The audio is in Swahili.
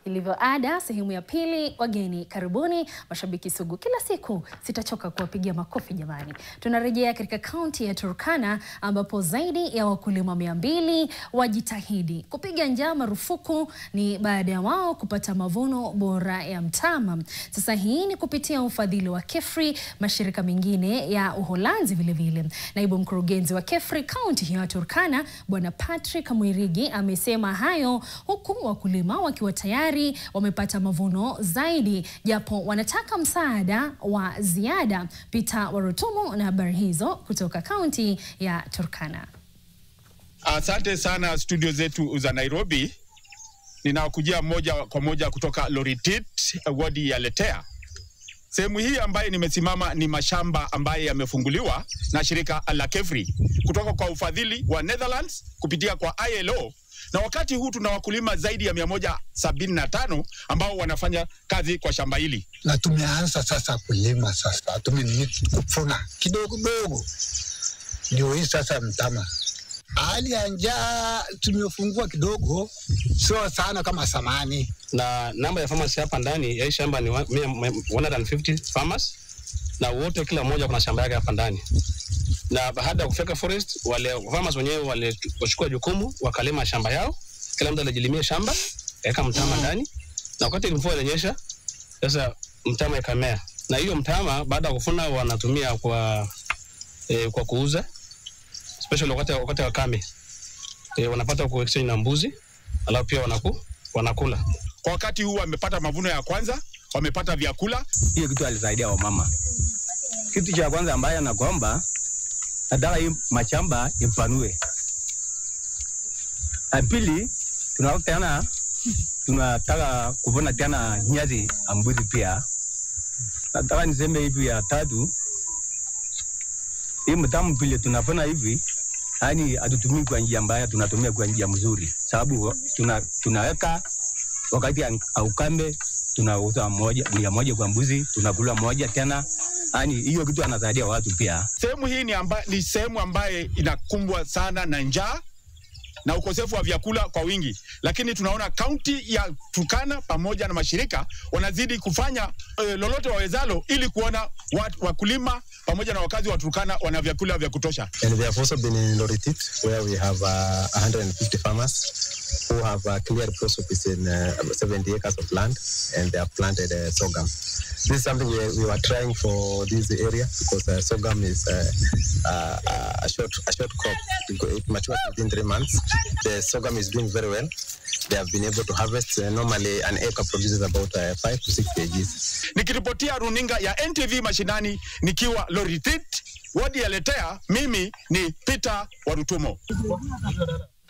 Ilivyo ada, sehemu ya pili, wageni karibuni. Mashabiki sugu, kila siku sitachoka kuwapigia makofi jamani. Tunarejea katika kaunti ya Turkana ambapo zaidi ya wakulima 200 wajitahidi kupiga njaa marufuku ni baada ya wao kupata mavuno bora ya mtama. Sasa hii ni kupitia ufadhili wa KEFRI, mashirika mengine ya Uholanzi vile. Naibu mkurugenzi wa KEFRI kaunti hiyo ya Turkana, Bwana Patrick Mwirigi amesema hayo huku wakulima wakiwa tayari wamepata mavuno zaidi, japo wanataka msaada wa ziada. Peter Warutumo na habari hizo kutoka kaunti ya Turkana. Asante sana studio zetu za Nairobi. Ninakujia moja kwa moja kutoka Loritit, wadi ya Letea. Sehemu hii ambaye nimesimama ni mashamba ambaye yamefunguliwa na shirika la KEFRI kutoka kwa ufadhili wa Netherlands kupitia kwa ILO. Na wakati huu tuna wakulima zaidi ya 175 ambao wanafanya kazi kwa shamba hili. Na tumeanza sasa kulima sasa. Tumefuna kidogo. Ndio hii sasa mtama. Hali ya njaa tumefungua kidogo, sio sana kama samani. Na namba ya farmers hapa ndani ya shamba ni 150 farmers. Na wote kila mmoja kuna shamba yake hapa ndani. Na baada ya kufika forest, wale farmers wenyewe walichukua jukumu wakalima shamba yao. Kila mtu alijilimia shamba, akaweka mtama ndani. Na wakati mvua ilinyesha, sasa mtama ikamea. Na hiyo mtama baada ya kufuna wanatumia kwa kuuza, especially wakati wa kame. Wanapata ku exchange na mbuzi, alafu pia wanakula. Kwa wakati huu wamepata mavuno ya kwanza, wamepata vyakula. Hiyo kitu alisaidia wamama. Kitu cha kwanza ambaye anakuomba nataka hii mashamba ipanue. Pili, tunataka kuvuna tena nyasi ambuzi pia. Nataka niseme hivi ya tatu, hii mtamu pili tunafanya hivi, yani hatutumii kwa njia mbaya, tunatumia kwa njia mzuri. Sababu tunaweka wakati ukame tunauza moja kwa mbuzi, tunakula moja tena. Yani hiyo kitu anasaidia watu pia. Sehemu hii ni sehemu ambaye inakumbwa sana na njaa na ukosefu wa vyakula kwa wingi. Lakini tunaona kaunti ya Turkana pamoja na mashirika wanazidi kufanya lolote wawezalo ili kuona wakulima pamoja na wakazi wa Turkana wana vyakula vya kutosha. And we have also been in Loritit where we have 150 farmers who have cleared post office in 70 acres of land and they have planted sorghum. This is something we were trying for this area because sorghum is a short crop. It matures within 3 months. The sorghum is doing very well. They have been able to harvest. Normally an acre produces about 5 to 6 kgs. Nikiripotia runinga ya NTV mashinani nikiwa Loritit, wadi ya Letea, mimi ni Peter Warutumo.